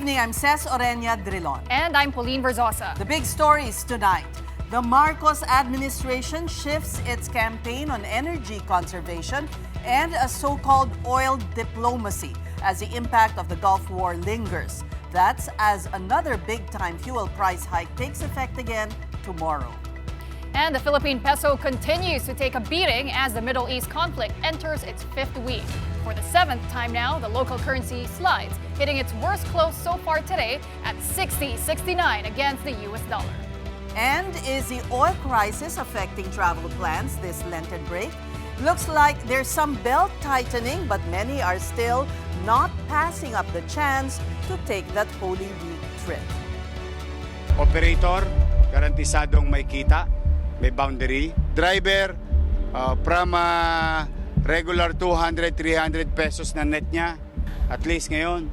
evening, I'm Ces Oreña-Drilon. And I'm Pauline Verzosa. The big stories tonight. The Marcos administration shifts its campaign on energy conservation and a so-called oil diplomacy as the impact of the Gulf War lingers. That's as another big-time fuel price hike takes effect again tomorrow. And the Philippine peso continues to take a beating as the Middle East conflict enters its fifth week. For the seventh time now, the local currency slides, hitting its worst close so far today at 60.69 against the US dollar. And is the oil crisis affecting travel plans this Lenten break? Looks like there's some belt tightening, but many are still not passing up the chance to take that Holy Week trip. Operator, garantisadong may kita, may boundary. Driver, from regular 200, 300 pesos na net niya. At least ngayon,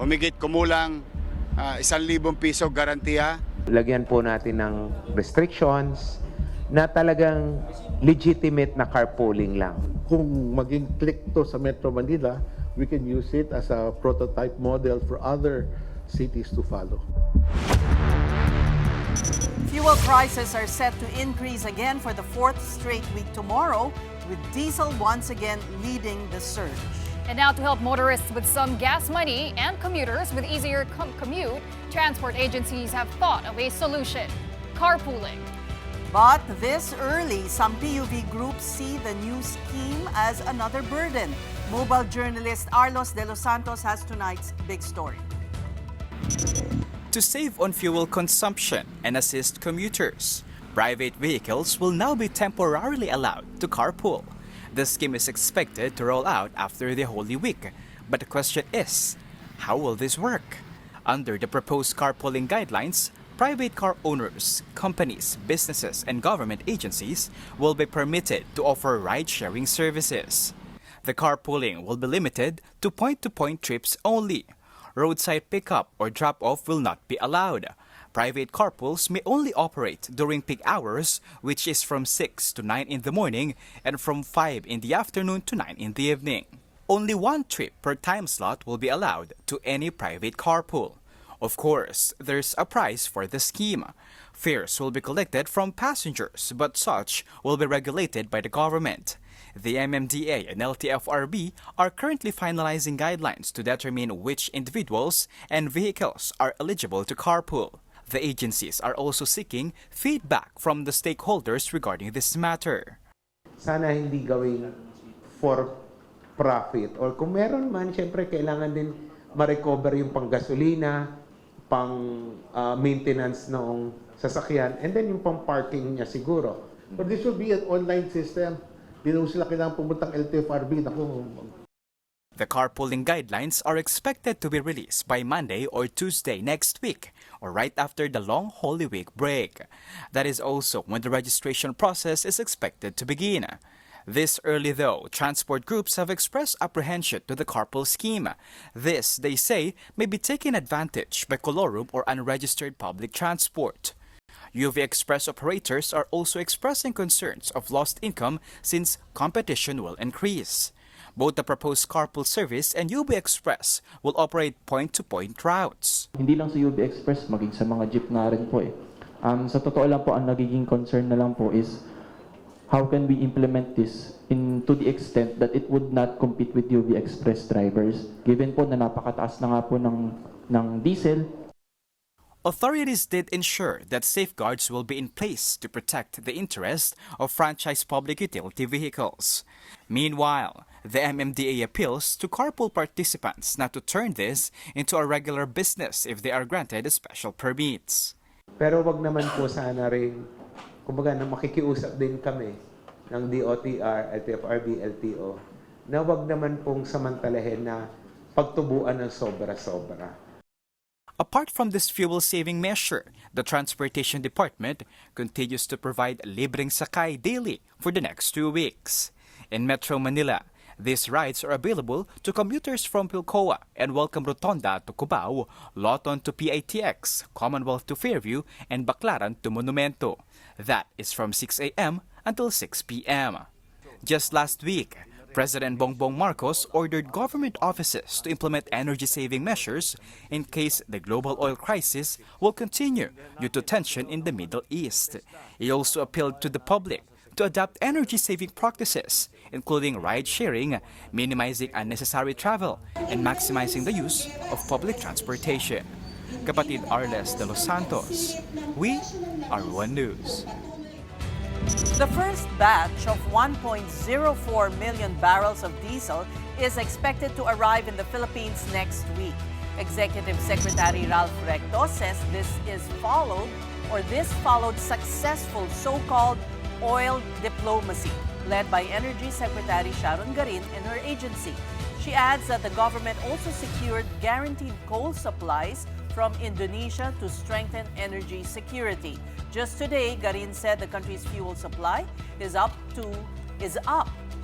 humigit kumulang 1,000 piso garantiya. Lagyan po natin ng restrictions na talagang legitimate na carpooling lang. Kung maging click to sa Metro Manila, we can use it as a prototype model for other cities to follow. Fuel prices are set to increase again for the fourth straight week tomorrow, with diesel once again leading the surge. And now to help motorists with some gas money and commuters with easier commute, transport agencies have thought of a solution: carpooling. But this early, some PUV groups see the new scheme as another burden. Mobile journalist Arlos de los Santos has tonight's big story. To save on fuel consumption and assist commuters, private vehicles will now be temporarily allowed to carpool. The scheme is expected to roll out after the Holy Week, but the question is, how will this work? Under the proposed carpooling guidelines, private car owners, companies, businesses, and government agencies will be permitted to offer ride-sharing services. The carpooling will be limited to point-to-point trips only. Roadside pickup or drop-off will not be allowed. Private carpools may only operate during peak hours, which is from 6 to 9 in the morning and from 5 in the afternoon to 9 in the evening. Only one trip per time slot will be allowed to any private carpool. Of course, there's a price for the scheme. Fares will be collected from passengers, but such will be regulated by the government. The MMDA and LTFRB are currently finalizing guidelines to determine which individuals and vehicles are eligible to carpool. The agencies are also seeking feedback from the stakeholders regarding this matter. Sana hindi gawing for profit, or kung meron man, syempre kailangan din ma-recover yung pang-gasolina, pang-maintenance ng sasakyan, and then yung pang-parking niya siguro. But this will be an online system. Di na sila kailangan pumuntang LTFRB. The carpooling guidelines are expected to be released by Monday or Tuesday next week, or right after the long Holy Week break. That is also when the registration process is expected to begin. This early, though, transport groups have expressed apprehension to the carpool scheme. This, they say, may be taken advantage by colorum or unregistered public transport. UV Express operators are also expressing concerns of lost income since competition will increase. Both the proposed carpool service and UV Express will operate point-to-point routes. Hindi lang sa UV Express, maging sa mga jeep na rin po eh. Sa totoo lang po, ang nagiging concern na lang po is how can we implement this to the extent that it would not compete with UV Express drivers, given po na napakataas na nga po ng diesel. Authorities did ensure that safeguards will be in place to protect the interest of franchise public utility vehicles. Meanwhile, the MMDA appeals to carpool participants not to turn this into a regular business if they are granted special permits. Pero wag naman po sana rin, kumbaga na makikiusap din kami ng DOTR, LTFRB, LTO, na wag naman pong samantalahin na pagtubuan ng sobra-sobra. Apart from this fuel-saving measure, the Transportation Department continues to provide libreng sakay daily for the next 2 weeks. In Metro Manila, these rides are available to commuters from Pilcoa and Welcome Rotonda to Cubao, Loton to PITX, Commonwealth to Fairview, and Baclaran to Monumento. That is from 6 a.m. until 6 p.m. Just last week, President Bongbong Marcos ordered government offices to implement energy-saving measures in case the global oil crisis will continue due to tension in the Middle East. He also appealed to the public to adopt energy-saving practices, including ride-sharing, minimizing unnecessary travel, and maximizing the use of public transportation. Kapatid Arles de Los Santos, we are One News. The first batch of 1.04 million barrels of diesel is expected to arrive in the Philippines next week. Executive Secretary Ralph Recto says this followed successful so-called oil diplomacy led by Energy Secretary Sharon Garin and her agency. She adds that the government also secured guaranteed coal supplies from Indonesia to strengthen energy security. Just today, Garin said the country's fuel supply is up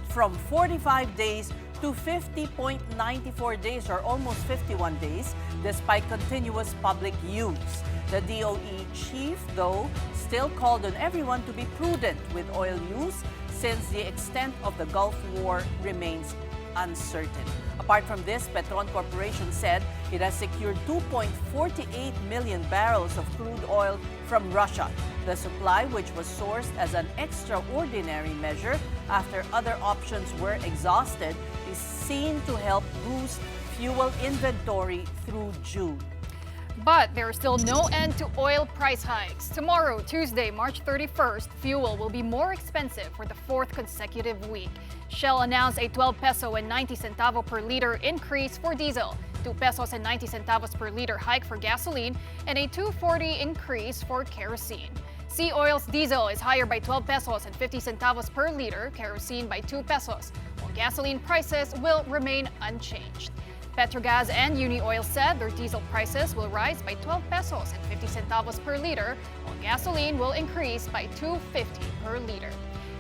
from 45 days to 50.94 days, or almost 51 days, despite continuous public use. The DOE chief, though, still called on everyone to be prudent with oil use since the extent of the Gulf War remains uncertain. Apart from this, Petron Corporation said it has secured 2.48 million barrels of crude oil from Russia. The supply, which was sourced as an extraordinary measure after other options were exhausted, is seen to help boost fuel inventory through June. But there is still no end to oil price hikes. Tomorrow, Tuesday, March 31st, fuel will be more expensive for the fourth consecutive week. Shell announced a 12 peso and 90 centavo per liter increase for diesel, 2 pesos and 90 centavos per liter hike for gasoline, and a 2.40 increase for kerosene. Sea Oil's diesel is higher by 12 pesos and 50 centavos per liter, kerosene by 2 pesos, while gasoline prices will remain unchanged. Petrogas and Unioil said their diesel prices will rise by 12 pesos and 50 centavos per liter, while gasoline will increase by 2.50 per liter.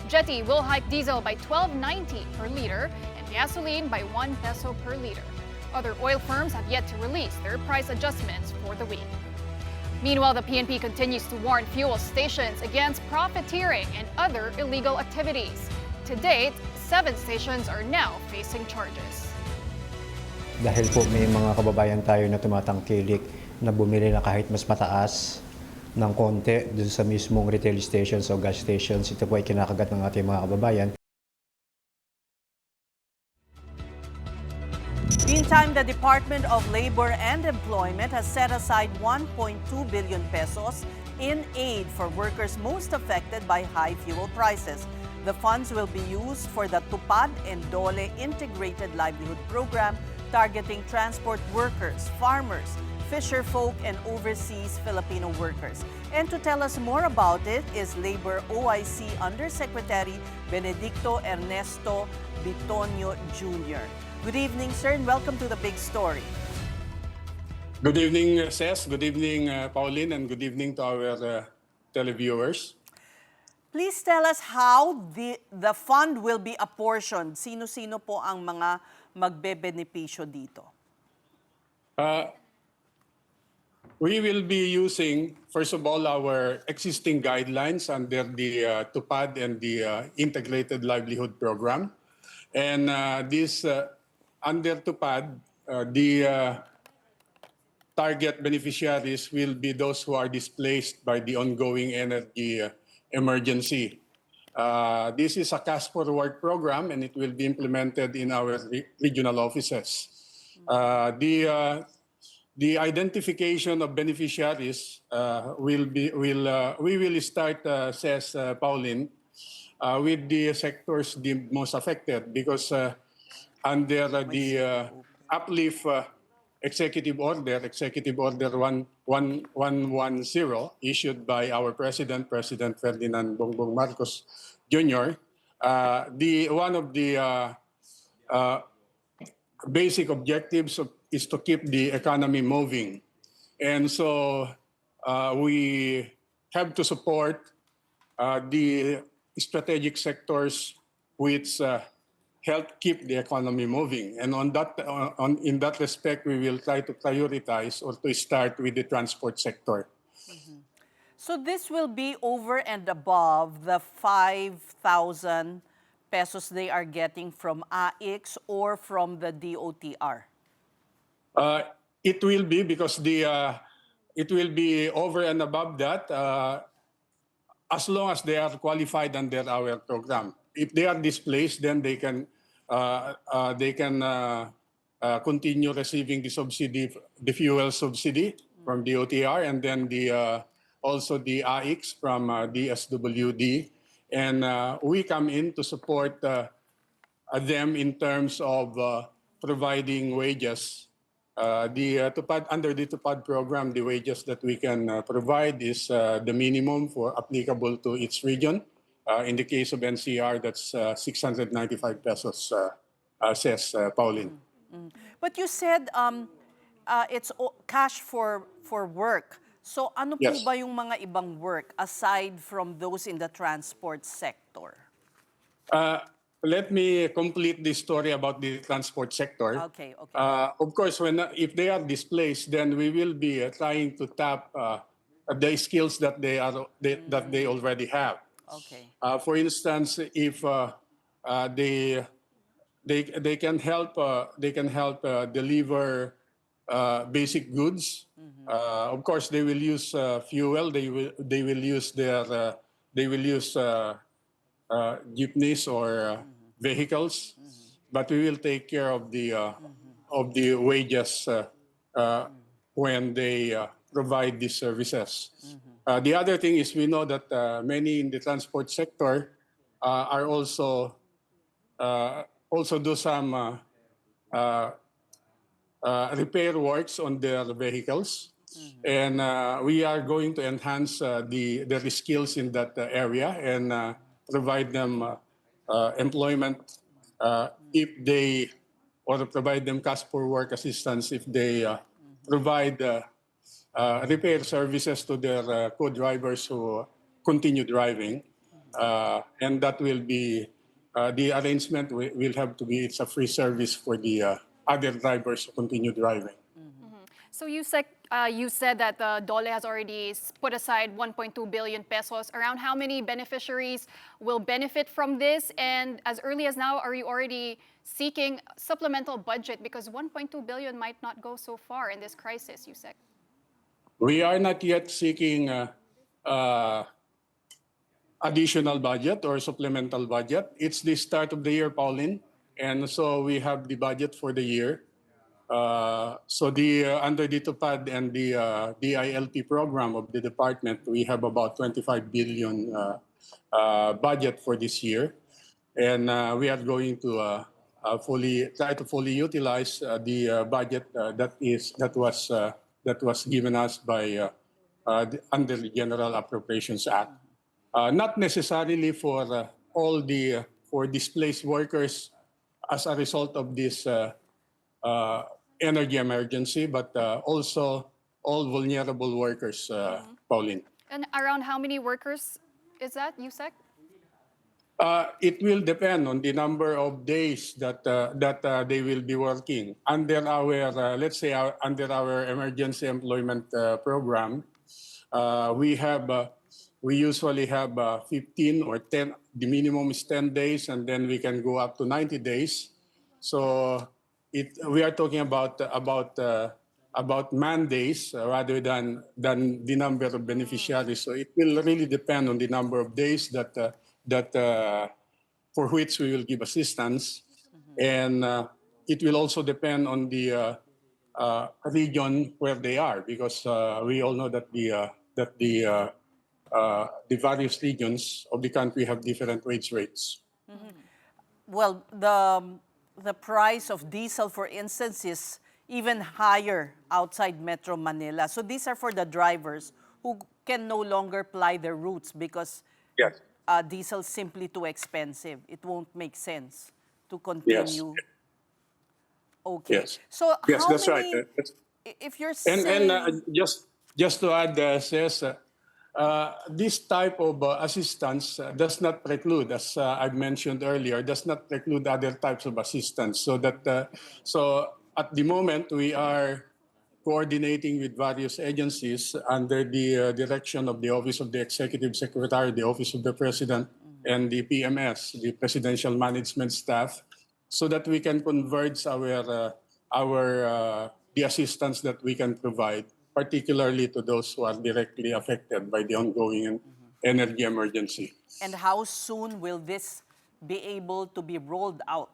Jetty will hike diesel by 12.90 per liter and gasoline by 1 peso per liter. Other oil firms have yet to release their price adjustments for the week. Meanwhile, the PNP continues to warn fuel stations against profiteering and other illegal activities. To date, 7 stations are now facing charges. Dahil po may mga kababayan tayo na tumatangkilik na bumili na kahit mas mataas ng konti dun sa mismong retail stations o gas stations, ito po ay kinakagat ng ating mga kababayan. Meantime, the Department of Labor and Employment has set aside 1.2 billion pesos in aid for workers most affected by high fuel prices. The funds will be used for the TUPAD and DOE Integrated Livelihood Program, targeting transport workers, farmers, fisherfolk, and overseas Filipino workers. And to tell us more about it is Labor OIC Undersecretary Benedicto Ernesto Bitonio Jr. Good evening, sir, and welcome to the Big Story. Good evening, Ces. Good evening, Pauline, and good evening to our televiewers. Please tell us how the fund will be apportioned. Sino-sino po ang mga magbebenepisyo dito? We will be using, first of all, our existing guidelines under the TUPAD and the Integrated Livelihood Program. And under TUPAD, the target beneficiaries will be those who are displaced by the ongoing energy emergency. This is a cash forward program, and it will be implemented in our regional offices. The identification of beneficiaries we will start, says Pauline, with the sectors deemed most affected, because under the uplift Executive Order 1110, issued by our President Ferdinand Bongbong Marcos Jr., one of the basic objectives is to keep the economy moving. And so we have to support the strategic sectors which help keep the economy moving. And in that respect, we will try to prioritize or to start with the transport sector. Mm-hmm. So this will be over and above the 5,000 pesos they are getting from AIX or from the DOTR? It will be because it will be over and above that as long as they are qualified under our program. If they are displaced, then they can continue receiving the subsidy, the fuel subsidy from the OTR, and then also the AIX from DSWD. And we come in to support them in terms of providing wages. Under the TUPAD program, the wages that we can provide is the minimum for applicable to each region. In the case of NCR, that's 695 pesos, says Pauline. But you said it's cash for work. So ano po Yes. ba yung mga ibang work aside from those in the transport sector? Let me complete the story about the transport sector. Okay. Of course, if they are displaced, then we will be trying to tap the skills that they already have. Okay. For instance, if they can help deliver basic goods. Of course, they will use fuel. They will use jeepneys or vehicles, but we will take care of the wages when they provide these services. The other thing is we know that many in the transport sector are also do some repair works on their vehicles. And we are going to enhance the skills in that area and provide them employment or provide them cash for work assistance if they provide repair services to their co-drivers who continue driving. And that will be, the arrangement will have to be, it's a free service for the other drivers who continue driving. So you said that the DOLE has already put aside 1.2 billion pesos. Around how many beneficiaries will benefit from this? And as early as now, are you already seeking supplemental budget? Because 1.2 billion might not go so far in this crisis, you said. We are not yet seeking additional budget or supplemental budget. It's the start of the year, Pauline. And so we have the budget for the year. So under the TUPAD and the DILP program of the department, we have about 25 billion budget for this year, and we are going to try to fully utilize the budget that was given us by under the General Appropriations Act. Not necessarily for for displaced workers as a result of this energy emergency, but also all vulnerable workers, Pauline. And around how many workers is that, Yusek? It will depend on the number of days that they will be working. Under our, let's say, under our emergency employment program, we usually have 15 or 10. The minimum is 10 days, and then we can go up to 90 days. So we are talking about man days rather than the number of beneficiaries. So it will really depend on the number of days that for which we will give assistance, and it will also depend on the region where they are, because we all know that the various regions of the country have different wage rates. Well, the price of diesel, for instance, is even higher outside Metro Manila. So these are for the drivers who can no longer ply their routes because Yes. Diesel is simply too expensive. It won't make sense to continue. Yes. Okay. Yes. So Yes, how that's many, right. if you're saying... And just to add, says this type of assistance does not preclude, as I've mentioned earlier, does not preclude other types of assistance. So that so at the moment we are coordinating with various agencies under the direction of the Office of the Executive Secretary, the Office of the President, and the PMS, the Presidential Management Staff, so that we can converge the assistance that we can provide, particularly to those who are directly affected by the ongoing energy emergency. And how soon will this be able to be rolled out?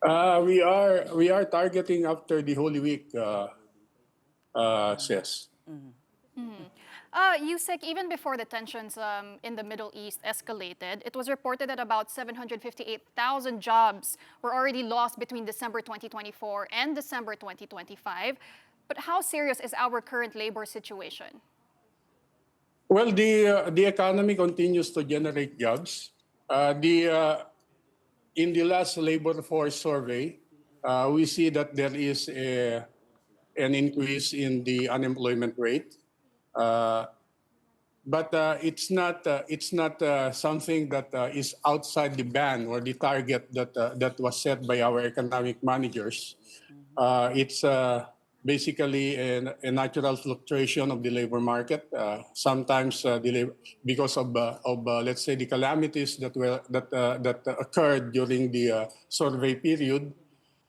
We are targeting after the Holy Week, Ces. Yusek, even before the tensions in the Middle East escalated, it was reported that about 758,000 jobs were already lost between December 2024 and December 2025. But how serious is our current labor situation? Well, the economy continues to generate jobs. In the last labor force survey, we see that there is an increase in the unemployment rate. But it's not something that is outside the band or the target that was set by our economic managers. It's basically a natural fluctuation of the labor market. Sometimes because of let's say the calamities that occurred during the survey period,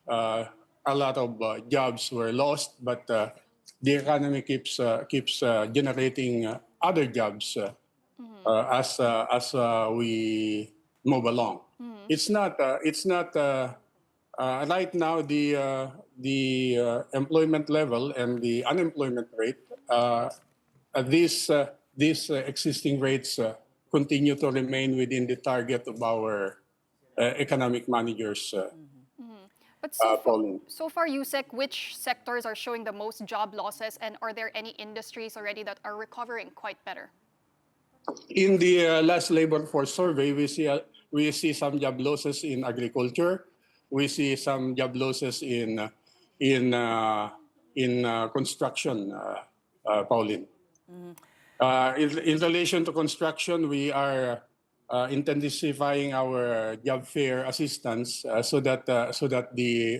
a lot of jobs were lost, but the economy keeps generating other jobs as we move along. It's not right now the employment level and the unemployment rate. These existing rates continue to remain within the target of our economic managers. But Pauline. so far, Yusek, which sectors are showing the most job losses, and are there any industries already that are recovering quite better? In the last labor force survey, we see some job losses in agriculture. We see some job losses in construction, Pauline. In relation to construction, we are intensifying our job fair assistance so that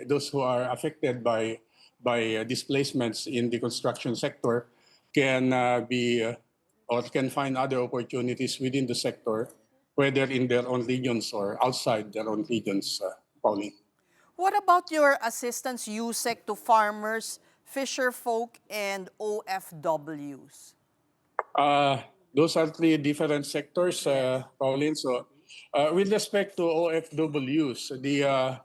those who are affected by displacements in the construction sector can or can find other opportunities within the sector, whether in their own regions or outside their own regions, Pauline. What about your assistance, USEC, to farmers, fisherfolk, and OFWs? Those are three different sectors, Pauline. So, with respect to OFWs, the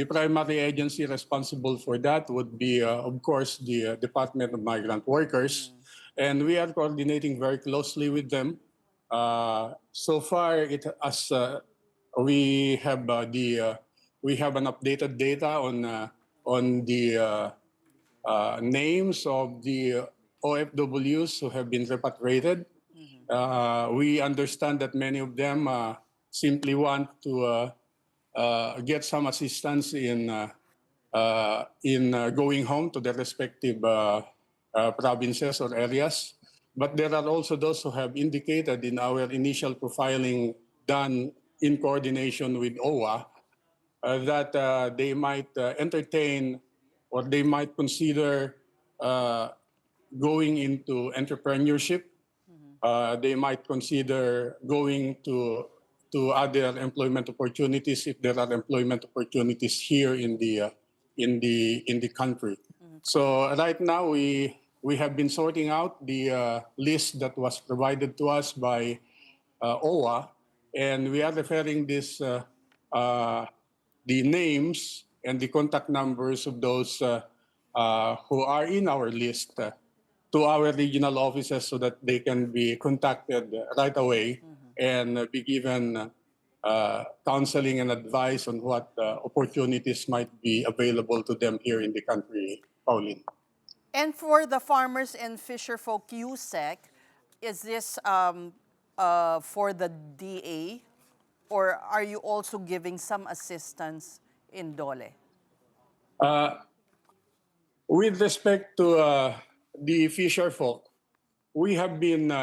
primary agency responsible for that would be, of course, the Department of Migrant Workers, and we are coordinating very closely with them. So far, we have an updated data on the names of the OFWs who have been repatriated. We understand that many of them simply want to get some assistance in going home to their respective provinces or areas. But there are also those who have indicated in our initial profiling done in coordination with OWA that they might entertain or they might consider going into entrepreneurship. They might consider going to other employment opportunities if there are employment opportunities here in the country. So right now we have been sorting out the list that was provided to us by OWA, and we are referring the names and the contact numbers of those who are in our list to our regional offices so that they can be contacted right away and be given counseling and advice on what opportunities might be available to them here in the country, Pauline. And for the farmers and fisherfolk USEC, is this for the DA, or are you also giving some assistance in DOLE? With respect to the fisherfolk, we have been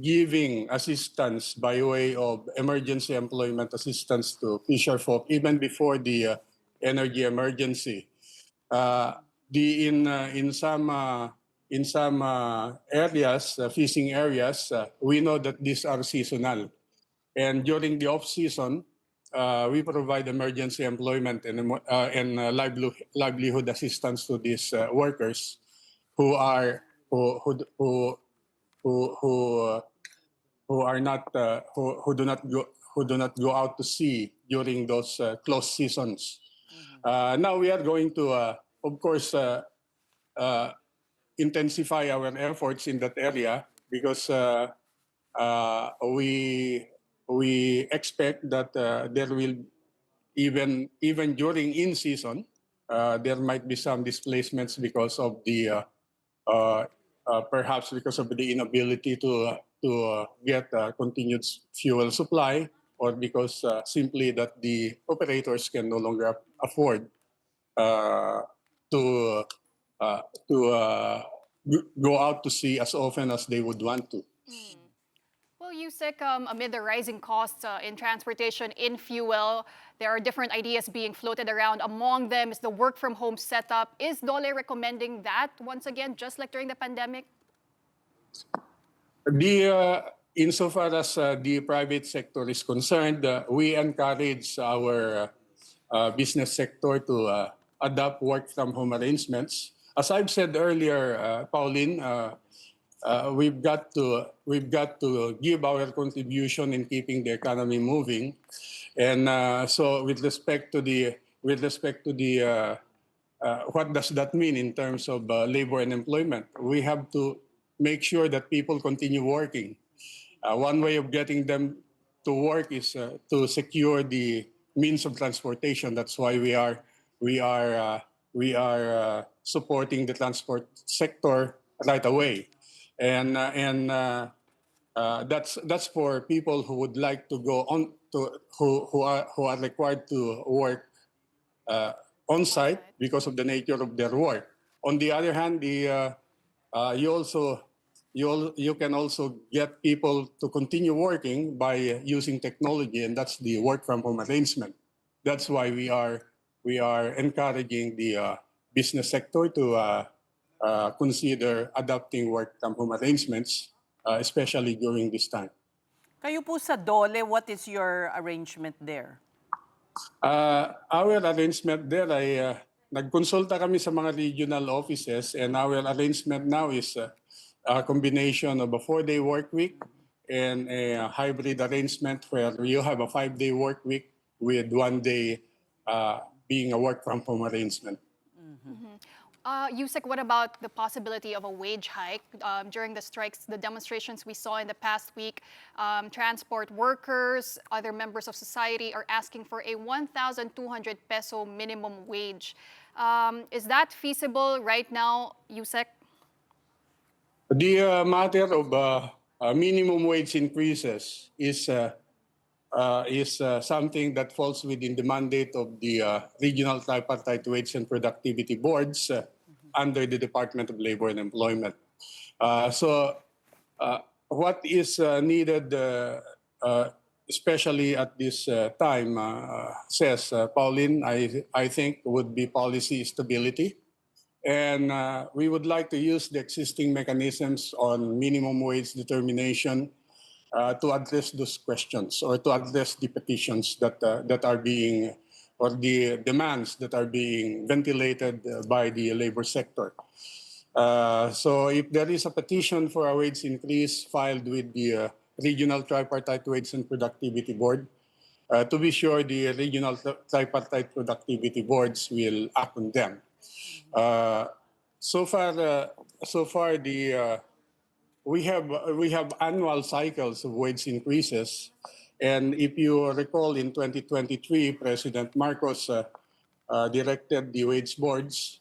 giving assistance by way of emergency employment assistance to fisherfolk even before the energy emergency. In some areas, fishing areas, we know that these are seasonal. And during the off-season, we provide emergency employment and livelihood assistance to these workers who are who are not who do not go out to sea during those closed seasons. Now we are going to, of course, intensify our efforts in that area because we expect that there will even during in season there might be some displacements because of the perhaps because of the inability to get continued fuel supply, or because simply that the operators can no longer afford uh, to uh, to uh, go out to sea as often as they would want to. Well, Yusek, amid the rising costs in transportation, in fuel, there are different ideas being floated around. Among them is the work from home setup. Is DOLE recommending that once again, just like during the pandemic? Insofar as the private sector is concerned, we encourage our business sector to adopt work from home arrangements. As I've said earlier, Pauline, we've got to give our contribution in keeping the economy moving, and so with respect to the what does that mean in terms of labor and employment? We have to make sure that people continue working. One way of getting them to work is to secure the means of transportation. That's why we are supporting the transport sector right away, and that's for people who would like to go on to who are required to work on site because of the nature of their work. On the other hand, you can also get people to continue working by using technology, and that's the work from home arrangement. That's why we are encouraging the business sector to consider adopting work from home arrangements, especially during this time. Kayo po sa DOLE, what is your arrangement there? Our arrangement there ay nagkonsulta kami sa mga regional offices, and our arrangement now is a combination of a 4-day work week and a hybrid arrangement where you have a 5-day work week with 1 day being a work from home arrangement. Yusek, what about the possibility of a wage hike during the strikes, the demonstrations we saw in the past week? Transport workers, other members of society are asking for a 1,200 peso minimum wage. Is that feasible right now, Yusek? The matter of minimum wage increases is something that falls within the mandate of the regional tripartite wage and productivity boards under the Department of Labor and Employment. So what is needed, especially at this time, says Pauline, I think would be policy stability. And we would like to use the existing mechanisms on minimum wage determination to address those questions, or to address the petitions that are being, or the demands that are being ventilated by the labor sector. So if there is a petition for a wage increase filed with the Regional Tripartite Wage and Productivity Board, to be sure the Regional Tripartite Productivity Boards will act on them. So far, we have annual cycles of wage increases, and if you recall, in 2023, President Marcos directed the wage boards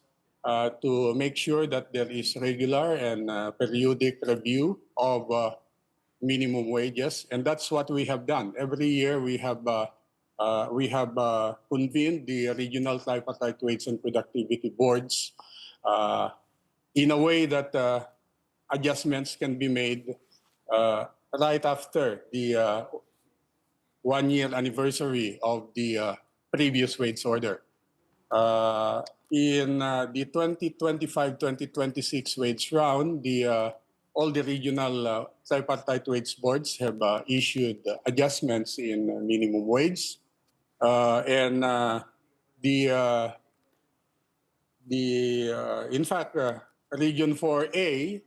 to make sure that there is regular and periodic review of minimum wages, and that's what we have done. Every year we have convened the regional tripartite wage and productivity boards in a way that adjustments can be made right after the 1-year anniversary of the previous wage order. In the 2025-2026 wage round, the all the regional tripartite wage boards have issued adjustments in minimum wage. And in fact, Region 4A,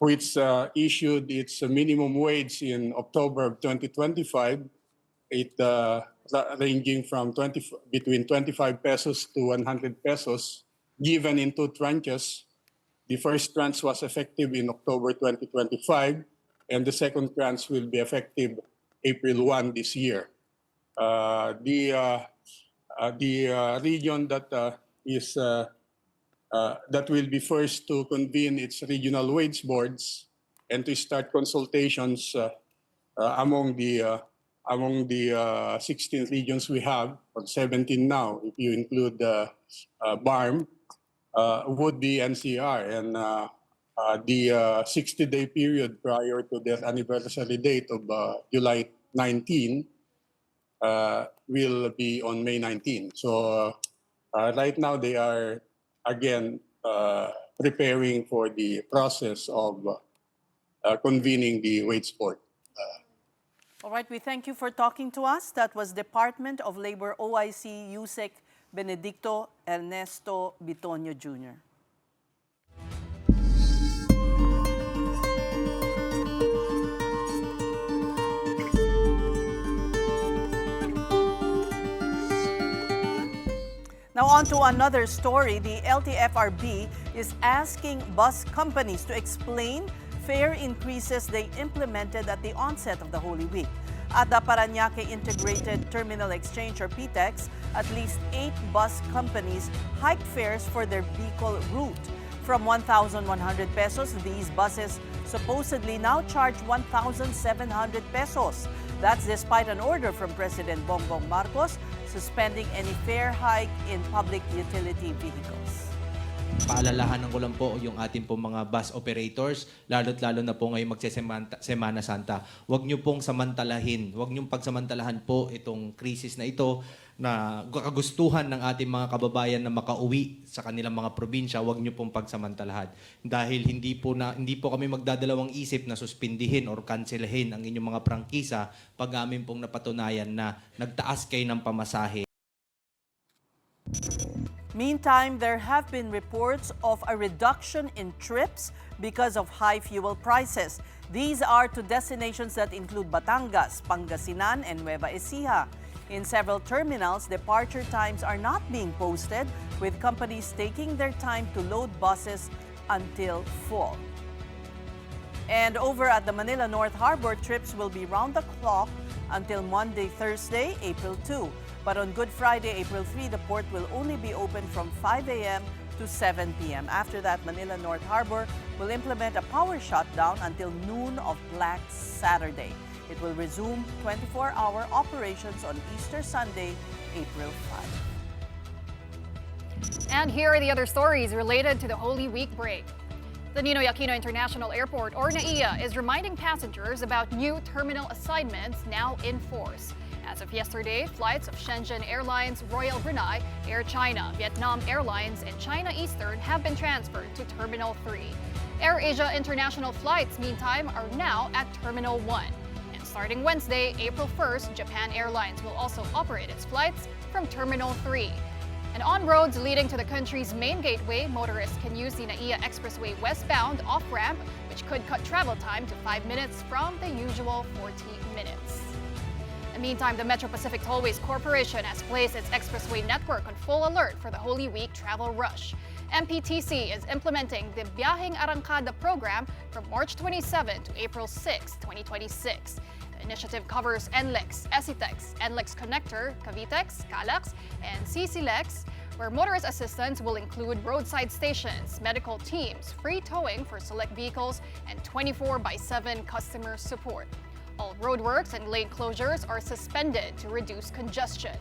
which issued its minimum wage in October of 2025, it ranging from between 25 pesos to 100 pesos, given in two tranches. The first tranche was effective in October 2025, and the second tranche will be effective April 1 this year. The region that that will be first to convene its regional wage boards and to start consultations among the 16 regions we have, or 17 now, if you include BARM, would be NCR. And the 60-day period prior to their anniversary date of July 19 will be on May 19. So right now they are again preparing for the process of convening the wage board. All right, we thank you for talking to us. That was Department of Labor OIC USEC Benedicto Ernesto Bitonio Jr. Now on to another story. The LTFRB is asking bus companies to explain fare increases they implemented at the onset of the Holy Week. At the Parañaque Integrated Terminal Exchange, or PTEX, at least 8 bus companies hiked fares for their Bicol route. From 1,100 pesos, these buses supposedly now charge 1,700 pesos. That's despite an order from President Bongbong Marcos suspending any fare hike in public utility vehicles. Paalalahanan ko lang po yung ating pong mga bus operators, lalo't-lalo na po ngayong Semana Santa. Huwag niyo pong samantalahin, huwag niyong pagsamantalahan po itong krisis na ito na kagustuhan ng ating mga kababayan na makauwi sa kanilang mga probinsya. Huwag niyo pong pagsamantalahan. Dahil hindi po kami magdadalawang isip na suspindihin or kanselahin ang inyong mga prangkisa pag amin pong napatunayan na nagtaas kayo ng pamasahe. Meantime, there have been reports of a reduction in trips because of high fuel prices. These are to destinations that include Batangas, Pangasinan, and Nueva Ecija. In several terminals, departure times are not being posted, with companies taking their time to load buses until full. And over at the Manila North Harbor, trips will be round the clock until Monday, Thursday, April 2. But on Good Friday, April 3, the port will only be open from 5 a.m. to 7 p.m. After that, Manila North Harbor will implement a power shutdown until noon of Black Saturday. It will resume 24-hour operations on Easter Sunday, April 5. And here are the other stories related to the Holy Week break. The Ninoy Aquino International Airport, or NAIA, is reminding passengers about new terminal assignments now in force. As of yesterday, flights of Shenzhen Airlines, Royal Brunei, Air China, Vietnam Airlines, and China Eastern have been transferred to Terminal 3. Air Asia international flights, meantime, are now at Terminal 1. And starting Wednesday, April 1st, Japan Airlines will also operate its flights from Terminal 3. And on roads leading to the country's main gateway, motorists can use the NAIA Expressway westbound off-ramp, which could cut travel time to 5 minutes from the usual 40 minutes. In the meantime, the Metro Pacific Tollways Corporation has placed its expressway network on full alert for the Holy Week travel rush. MPTC is implementing the Biyaheng Arangkada program from March 27 to April 6, 2026. The initiative covers NLEX, ECITEX, NLEX Connector, Cavitex, Calax, and CCLEX, where motorist assistance will include roadside stations, medical teams, free towing for select vehicles, and 24/7 customer support. All roadworks and lane closures are suspended to reduce congestion.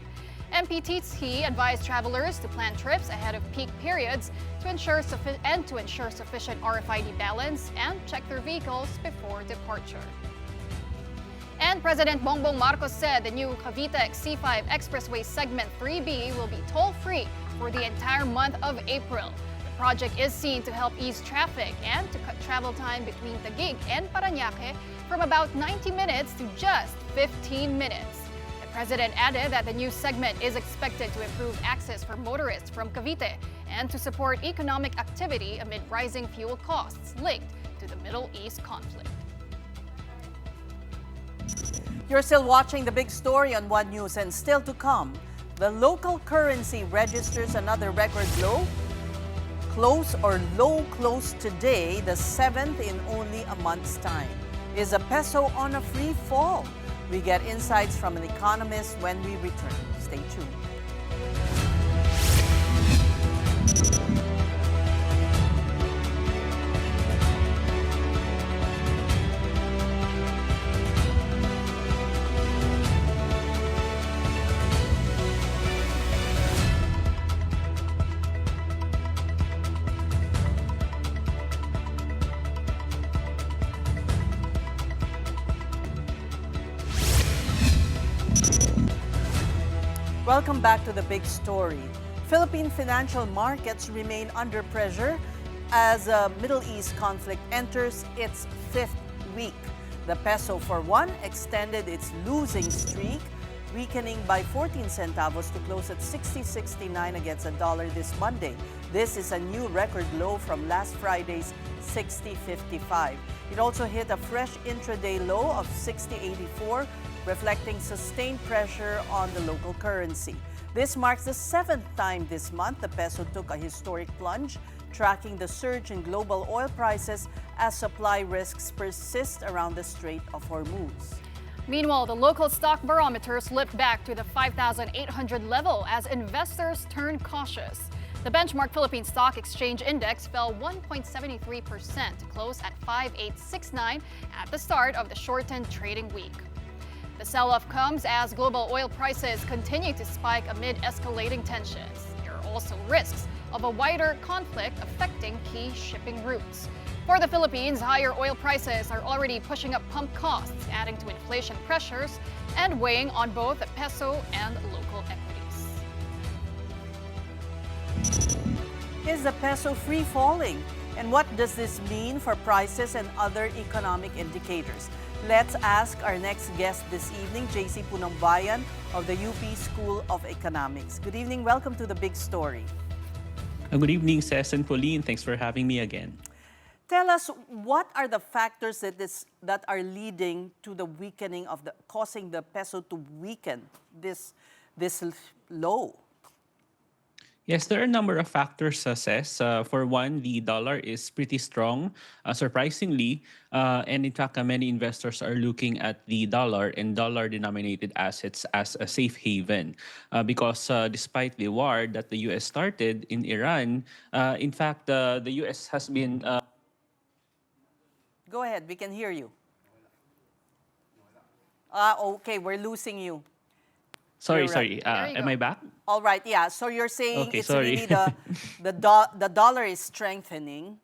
MPTC advised travelers to plan trips ahead of peak periods to ensure sufficient RFID balance and check their vehicles before departure. And President Bongbong Marcos said the new Cavite C5 Expressway Segment 3B will be toll-free for the entire month of April. The project is seen to help ease traffic and to cut travel time between Taguig and Parañaque from about 90 minutes to just 15 minutes. The president added that the new segment is expected to improve access for motorists from Cavite and to support economic activity amid rising fuel costs linked to the Middle East conflict. You're still watching the big story on One News, and still to come, the local currency registers another record low. Low close today, the 7th in only a month's time. Is a peso on a free fall? We get insights from an economist when we return. Stay tuned. Welcome back to the big story. Philippine financial markets remain under pressure as the Middle East conflict enters its 5th week. The peso, for one, extended its losing streak, weakening by 14 centavos to close at 60.69 against a dollar this Monday. This is a new record low from last Friday's 60.55. It also hit a fresh intraday low of 60.84, reflecting sustained pressure on the local currency. This marks the 7th time this month the peso took a historic plunge, tracking the surge in global oil prices as supply risks persist around the Strait of Hormuz. Meanwhile, the local stock barometer slipped back to the 5,800 level as investors turned cautious. The benchmark Philippine Stock Exchange Index fell 1.73% to close at 5,869 at the start of the shortened trading week. The sell-off comes as global oil prices continue to spike amid escalating tensions. There are also risks of a wider conflict affecting key shipping routes. For the Philippines, higher oil prices are already pushing up pump costs, adding to inflation pressures and weighing on both the peso and local equities. Is the peso free falling? And what does this mean for prices and other economic indicators? Let's ask our next guest this evening, JC Punongbayan of the UP School of Economics. Good evening. Welcome to the big story. Good evening, Ces and Pauline. Thanks for having me again. Tell us, what are the factors that are leading to the weakening of causing the peso to weaken this low? Yes, there are a number of factors, Ces. For one, the dollar is pretty strong, surprisingly. And in fact, many investors are looking at the dollar and dollar-denominated assets as a safe haven. Because despite the war that the U.S. started in Iran, in fact, the U.S. has been... Go ahead, we can hear you. Okay, we're losing you. Sorry. Am I back? All right, yeah. So you're saying Okay, it's sorry. really the dollar is strengthening.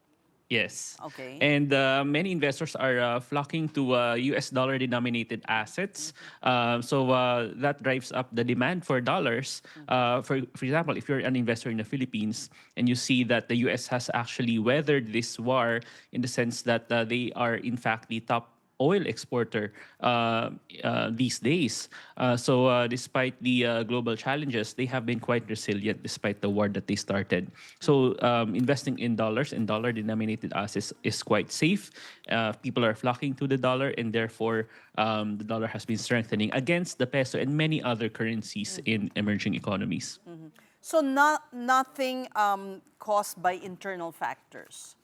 Yes. Okay. And many investors are flocking to U.S. dollar-denominated assets. So that drives up the demand for dollars. For example, if you're an investor in the Philippines and you see that the U.S. has actually weathered this war in the sense that they are, in fact, the top oil exporter these days. So despite the global challenges, they have been quite resilient despite the war that they started. So investing in dollars and dollar-denominated assets is quite safe. People are flocking to the dollar, and therefore the dollar has been strengthening against the peso and many other currencies in emerging economies. So nothing caused by internal factors.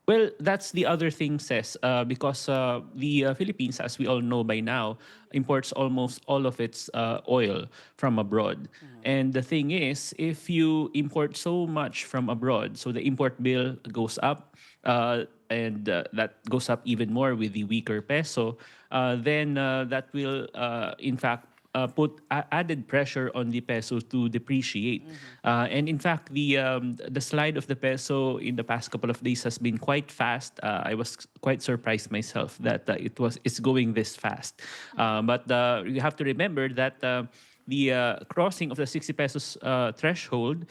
Well, that's the other thing, Ces, because the Philippines, as we all know by now, imports almost all of its oil from abroad. And the thing is, if you import so much from abroad, so the import bill goes up, and that goes up even more with the weaker peso, then that will, in fact, put added pressure on the peso to depreciate. And in fact, the slide of the peso in the past couple of days has been quite fast. I was quite surprised myself that it's going this fast. But you have to remember that the crossing of the 60 pesos threshold,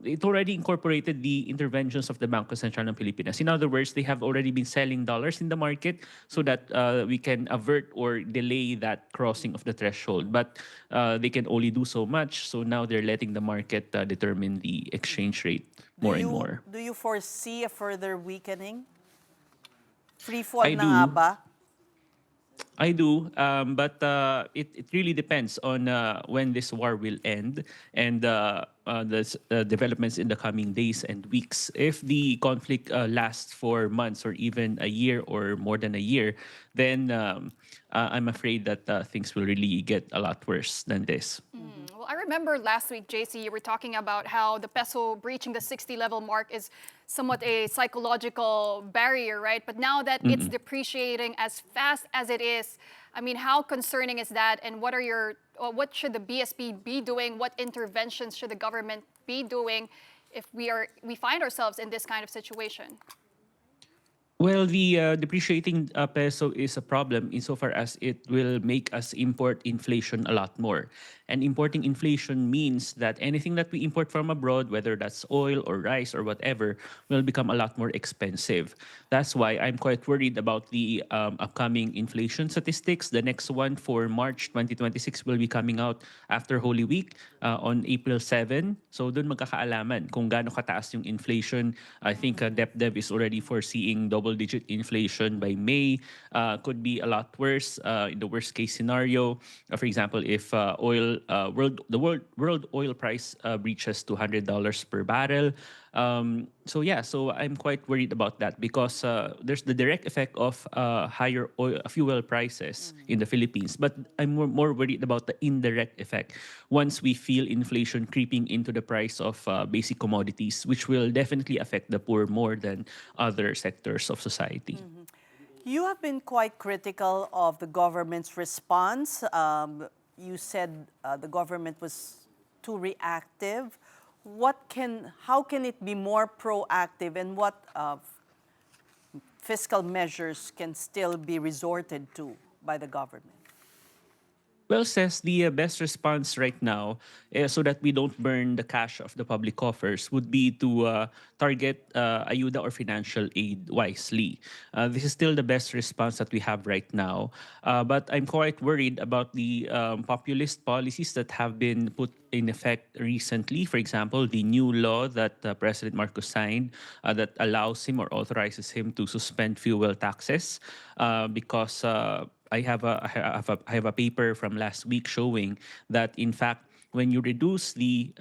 it already incorporated the interventions of the Bangko Sentral ng Pilipinas. In other words, they have already been selling dollars in the market so that we can avert or delay that crossing of the threshold. But they can only do so much, so now they're letting the market determine the exchange rate more and more. Do you foresee a further weakening? Free fall I na nga do. ba? I do, but it really depends on when this war will end and the developments in the coming days and weeks. If the conflict lasts for months or even a year or more than a year, then I'm afraid that things will really get a lot worse than this. Well, I remember last week, JC, you were talking about how the peso breaching the 60 level mark is somewhat a psychological barrier, right? But now that it's depreciating as fast as it is, I mean, how concerning is that? And what should the BSP be doing? What interventions should the government be doing if we find ourselves in this kind of situation? Well, the depreciating peso is a problem insofar as it will make us import inflation a lot more. And importing inflation means that anything that we import from abroad, whether that's oil or rice or whatever, will become a lot more expensive. That's why I'm quite worried about the upcoming inflation statistics. The next one for March 2026 will be coming out after Holy Week on April 7. So dun magkakaalaman kung gaano kataas yung inflation. I think DepDev is already foreseeing double-digit inflation by May. Could be a lot worse in the worst case scenario. For example, if the world oil price breaches $200 per barrel. So I'm quite worried about that because there's the direct effect of higher fuel prices in the Philippines. But I'm more worried about the indirect effect once we feel inflation creeping into the price of basic commodities, which will definitely affect the poor more than other sectors of society. You have been quite critical of the government's response. You said the government was too reactive. How can it be more proactive, and what fiscal measures can still be resorted to by the government? Well, says the best response right now, so that we don't burn the cash of the public coffers, would be to target ayuda or financial aid wisely. This is still the best response that we have right now. But I'm quite worried about the populist policies that have been put in effect recently. For example, the new law that President Marcos signed that allows him or authorizes him to suspend fuel taxes because I have a paper from last week showing that in fact when you reduce the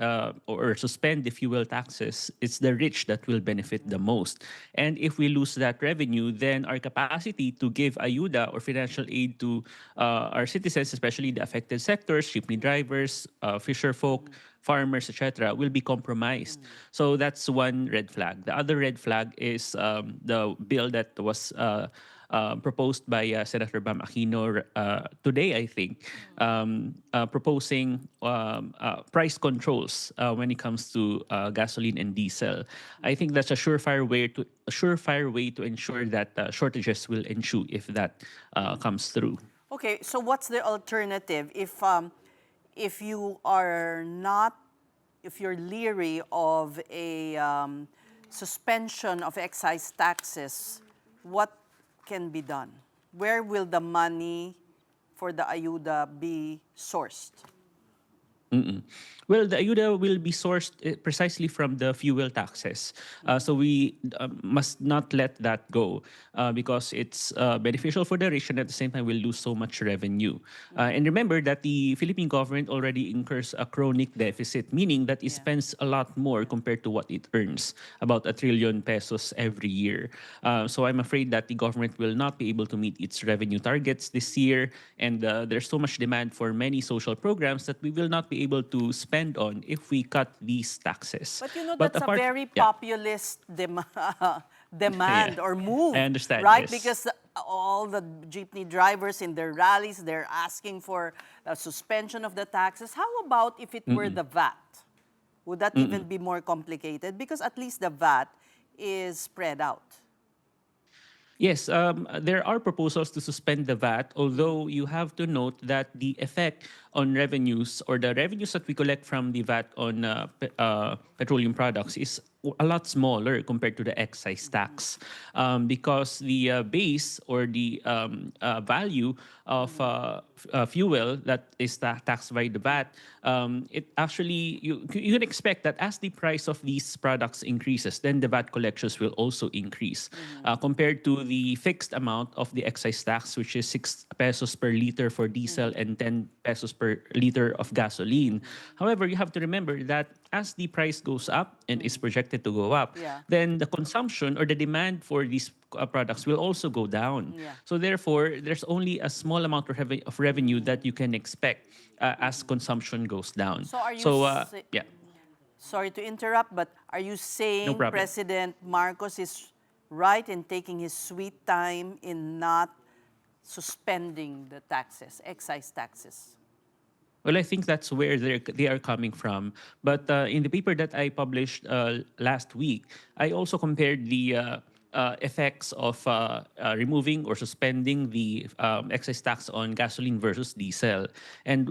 or suspend the fuel taxes, it's the rich that will benefit the most. And if we lose that revenue, then our capacity to give ayuda or financial aid to our citizens, especially the affected sectors, jeepney drivers, fisher folk, farmers, etc., will be compromised. So that's one red flag. The other red flag is the bill that was proposed by Senator Bam Aquino today, I think, proposing price controls when it comes to gasoline and diesel. I think that's a surefire way to ensure that shortages will ensue if that comes through. Okay, so what's the alternative if you're leery of a suspension of excise taxes? What can be done? Where will the money for the ayuda be sourced? Well, the ayuda will be sourced precisely from the fuel taxes. So we must not let that go because it's beneficial for the rich and at the same time will lose so much revenue. And remember that the Philippine government already incurs a chronic deficit, meaning that it spends a lot more compared to what it earns, about 1 trillion pesos every year. So I'm afraid that the government will not be able to meet its revenue targets this year. And there's so much demand for many social programs that we will not be able to spend on if we cut these taxes. But you know, that's a very populist demand or move. I understand, right? yes. Because all the jeepney drivers in their rallies, they're asking for a suspension of the taxes. How about if it were the VAT? Would that even be more complicated? Because at least the VAT is spread out. Yes, there are proposals to suspend the VAT, although you have to note that the effect on revenues or the revenues that we collect from the VAT on petroleum products is a lot smaller compared to the excise tax because the base or the value of fuel that is taxed by the VAT, it actually, you can expect that as the price of these products increases, then the VAT collections will also increase compared to the fixed amount of the excise tax, which is 6 pesos per liter for diesel and 10 pesos per liter of gasoline. However, you have to remember that as the price goes up and is projected to go up, then the consumption or the demand for these products will also go down. So therefore, there's only a small amount of revenue that you can expect as consumption goes down. So are you yeah. Sorry to interrupt, but are you saying problem. President Marcos is right in taking his sweet time in not suspending the taxes, excise taxes? Well, I think that's where they are coming from. But in the paper that I published last week, I also compared the effects of removing or suspending the excise tax on gasoline versus diesel. And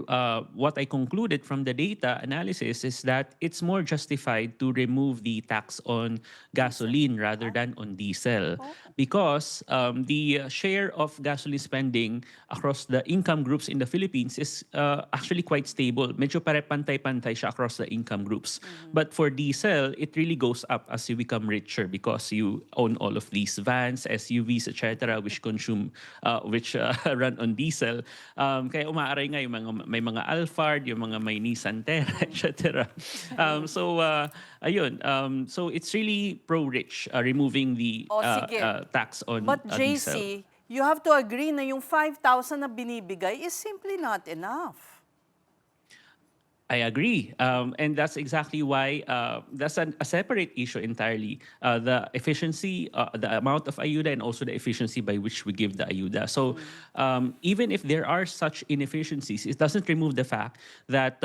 what I concluded from the data analysis is that it's more justified to remove the tax on gasoline rather than on diesel because the share of gasoline spending across the income groups in the Philippines is actually quite stable. Medyo pantay-pantay siya across the income groups. But for diesel, it really goes up as you become richer because you own all of these vans, SUVs, etc., which consume, which run on diesel. Kaya umaaray nga yung may mga Alphard, yung mga may Nissan Terra, etc. Ayun. So it's really pro-rich removing the tax on But diesel. JC, you have to agree na yung 5,000 na binibigay is simply not enough. I agree. And that's exactly why that's a separate issue entirely. The efficiency, the amount of ayuda, and also the efficiency by which we give the ayuda. So even if there are such inefficiencies, it doesn't remove the fact that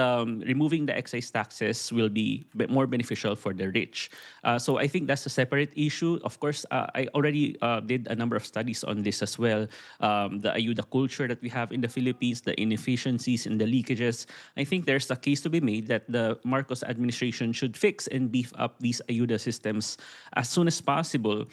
removing the excise taxes will be more beneficial for the rich. So I think that's a separate issue. Of course, I already did a number of studies on this as well. The ayuda culture that we have in the Philippines, the inefficiencies and the leakages. I think there's a case to be made that the Marcos administration should fix and beef up these ayuda systems as soon as possible.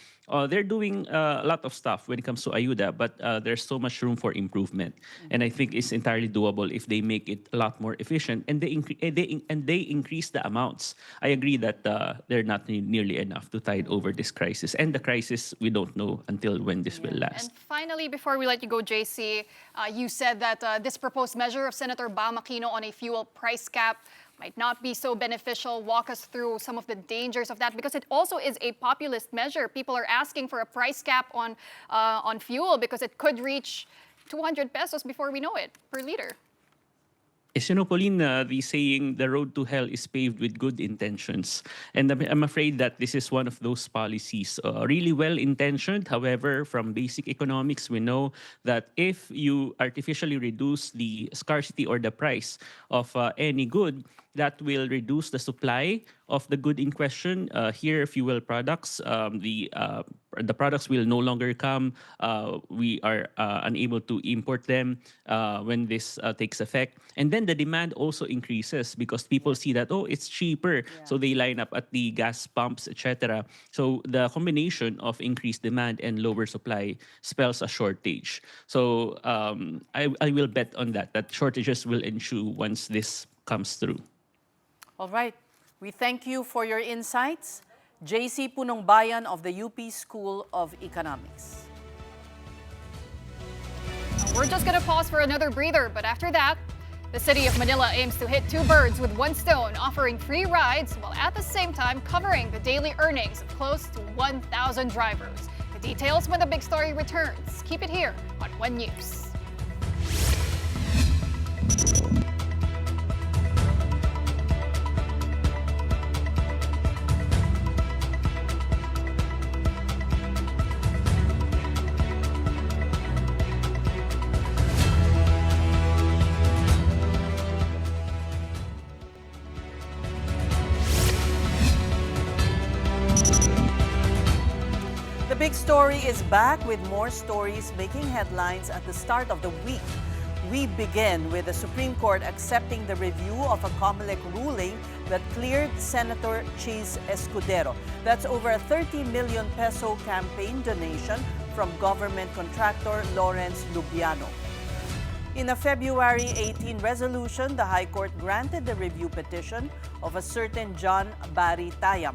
They're doing a lot of stuff when it comes to ayuda, but there's so much room for improvement. And I think it's entirely doable if they make it a lot more efficient and they increase the amounts. I agree that they're not nearly enough to tide over this crisis. And the crisis, we don't know until when this will last. And finally, before we let you go, JC, you said that this proposed measure of Senator Bam Aquino on a fuel price cap might not be so beneficial. Walk us through some of the dangers of that, because it also is a populist measure. People are asking for a price cap on fuel because it could reach 200 pesos before we know it per liter. As you know, Pauline, the saying, the road to hell is paved with good intentions. And I'm afraid that this is one of those policies, really well-intentioned. However, from basic economics, we know that if you artificially reduce the scarcity or the price of any good, that will reduce the supply of the good in question. Here, fuel products, the products will no longer come. We are unable to import them when this takes effect. And then the demand also increases because people see that, oh, it's cheaper. So they line up at the gas pumps, etc. So the combination of increased demand and lower supply spells a shortage. So I will bet on that shortages will ensue once this comes through. All right. We thank you for your insights. JC Punong Bayan of the UP School of Economics. We're just going to pause for another breather, but after that, the city of Manila aims to hit 2 birds with 1 stone, offering free rides while at the same time covering the daily earnings of close to 1,000 drivers. The details when the big story returns. Keep it here on One News. The Big Story is back with more stories making headlines at the start of the week. We begin with the Supreme Court accepting the review of a COMELEC ruling that cleared Senator Cheese Escudero. That's over a 30 million peso campaign donation from government contractor Lawrence Lubiano. In a February 18 resolution, the High Court granted the review petition of a certain John Barry Tayam.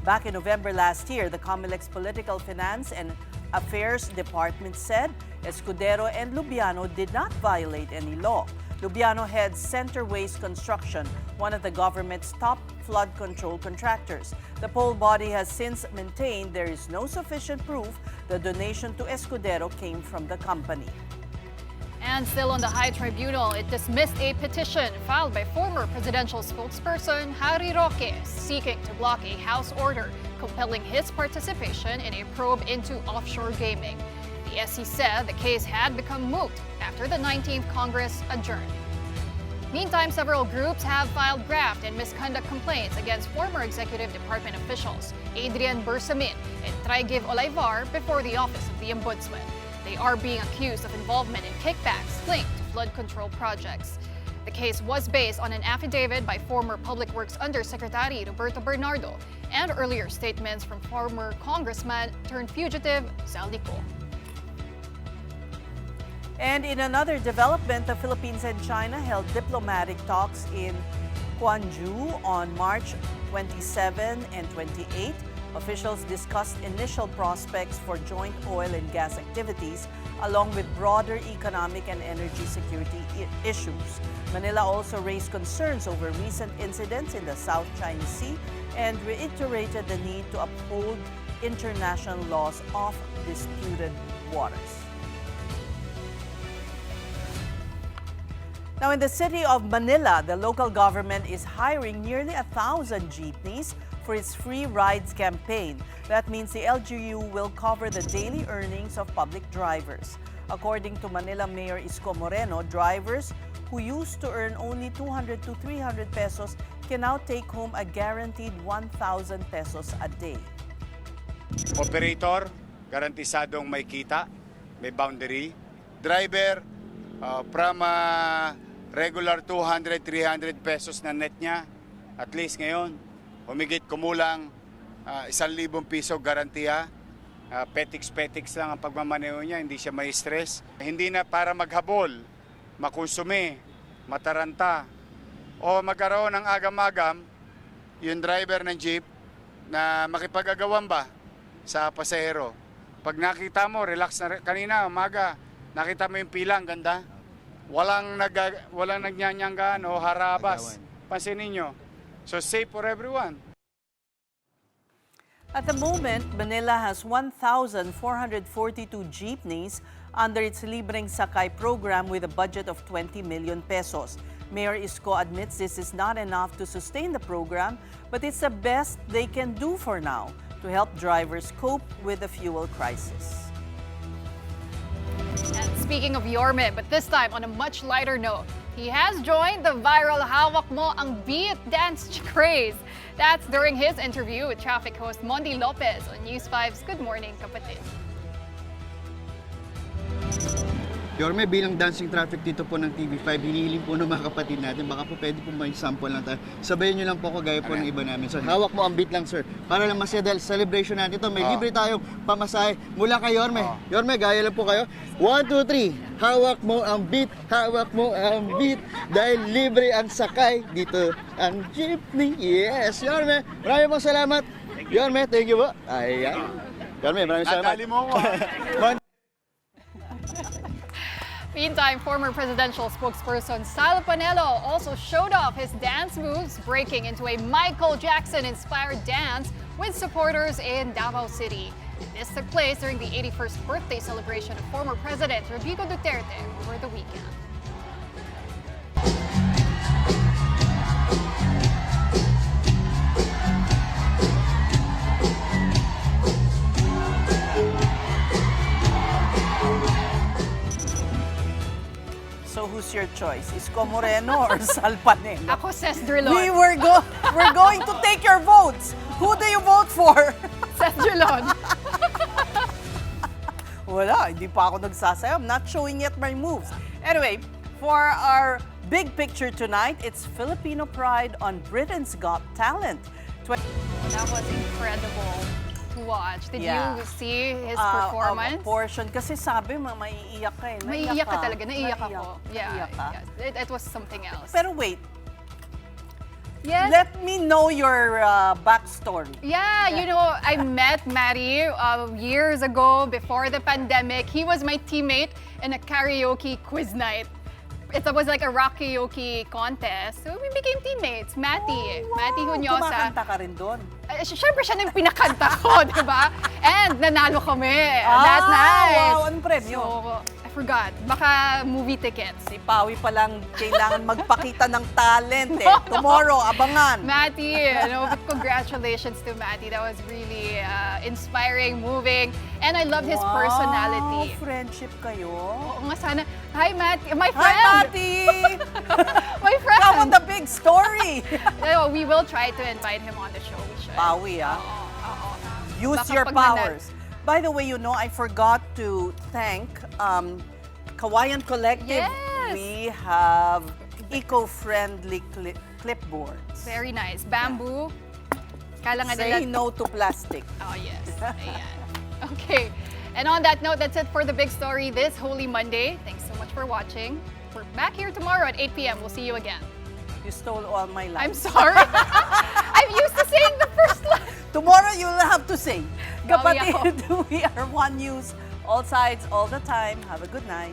Back in November last year, the COMELEC's Political Finance and Affairs Department said Escudero and Lubiano did not violate any law. Lubiano heads Centerways Construction, one of the government's top flood control contractors. The poll body has since maintained there is no sufficient proof the donation to Escudero came from the company. And still on the High Tribunal, it dismissed a petition filed by former presidential spokesperson Harry Roque seeking to block a House order compelling his participation in a probe into offshore gaming. The SC said the case had become moot after the 19th Congress adjourned. Meantime, several groups have filed graft and misconduct complaints against former executive department officials Adrian Bersamin and Trigiv Olaivar before the Office of the Ombudsman. They are being accused of involvement in kickbacks linked to flood control projects. The case was based on an affidavit by former Public Works Undersecretary Roberto Bernardo and earlier statements from former congressman turned fugitive Zaldico. And in another development, the Philippines and China held diplomatic talks in Gwangju on March 27 and 28. Officials discussed initial prospects for joint oil and gas activities, along with broader economic and energy security issues. Manila also raised concerns over recent incidents in the South China Sea and reiterated the need to uphold international laws of disputed waters. Now, in the city of Manila, the local government is hiring nearly 1,000 jeepneys for its Free Rides campaign. That means the LGU will cover the daily earnings of public drivers. According to Manila Mayor Isko Moreno, drivers who used to earn only 200 to 300 pesos can now take home a guaranteed 1,000 pesos a day. Operator, garantisadong may kita, may boundary. Driver, from regular 200, 300 pesos na net niya, at least ngayon, humigit kumulang 1,000 piso garantiya. Petix lang ang pagmamaneho niya, hindi siya may stress. Hindi na para maghabol, makonsume, mataranta, o magkaroon ng agam-agam yung driver ng jeep na makipag-agawan ba sa pasahero. Pag nakita mo, relax na kanina, umaga, nakita mo yung pila, ang ganda. Walang nagnyanyangan o harabas. Pansinin nyo. So safe for everyone. At the moment, Manila has 1,442 jeepneys under its Libreng Sakay program with a budget of 20 million pesos. Mayor Isko admits this is not enough to sustain the program, but it's the best they can do for now to help drivers cope with the fuel crisis. And speaking of Yorme, but this time on a much lighter note, he has joined the viral Hawak Mo Ang Beat dance craze. That's during his interview with traffic host Mondi Lopez on News 5's Good Morning, Kapatid. Yorme, bilang dancing traffic dito po ng TV5, hinihiling po ng mga kapatid natin, baka po pwede po may sample lang tayo. Sabayin nyo lang po ako gaya po ng iba namin. So, hawak mo ang beat lang, sir. Para lang masaya dahil celebration natin ito. May libre tayong pamasahe mula kay Yorme. Yorme, gaya lang po kayo. 1, 2, 3. Hawak mo ang beat, hawak mo ang beat. Dahil libre ang sakay dito ang jeepney. Yes, Yorme. Maraming pong salamat. Yorme, thank you po. Ayan. Yorme, maraming salamat. Nadali mo ako. Meantime, former presidential spokesperson Sal Panelo also showed off his dance moves, breaking into a Michael Jackson-inspired dance with supporters in Davao City. This took place during the 81st birthday celebration of former President Rodrigo Duterte over the weekend. So who's your choice? Isko Moreno or Sal Panelo? Ako, Ces Oreña-Drilon. We're going to take your votes. Who do you vote for? Ces Oreña-Drilon. Wala, hindi pa ako nagsasayaw. I'm not showing yet my moves. Anyway, for our big picture tonight, it's Filipino pride on Britain's Got Talent. That was incredible to watch. Did Yeah. you see his A performance? portion. Kasi sabi mo, maiiyak ka eh. Maiiyak ka talaga. Naiiyak ako. Naiiyak ka. It was something else. Pero wait, yes. let me know your backstory. Yeah, you know, I met Matty years ago before the pandemic. He was my teammate in a karaoke quiz night. It was like a rock karaoke contest. So we became teammates. Matty Hunyosa. Kumakanta ka rin doon. Siyempre siya na yung pinakanta ko, di ba? And nanalo kami that night. Wow, anong premyo? So, I forgot. Baka movie tickets. Si Pawi palang kailangan magpakita ng talent eh. Tomorrow, abangan. Matty, but congratulations to Matty. That was really inspiring, moving, and I loved his personality. Friendship kayo. Oo nga sana. Hi, Matty. My Hi, friend. Matty! My friend. Come on the big story. We will try to invite him on the show. We should. Pawi, ah. Oo. Use Baka your pag powers. By the way, I forgot to thank Kawayan Collective. Yes. We have eco-friendly clipboards. Very nice. Bamboo. Kala nga Say nila. no to plastic. Oh, yes. Ayan. Okay. And on that note, that's it for the big story this Holy Monday. Thanks so much for watching. We're back here tomorrow at 8 p.m. We'll see you again. You stole all my lines. I'm sorry. I'm used to saying the first line. Tomorrow you'll have to say, Bawi kapatid, we are one news, all sides, all the time. Have a good night.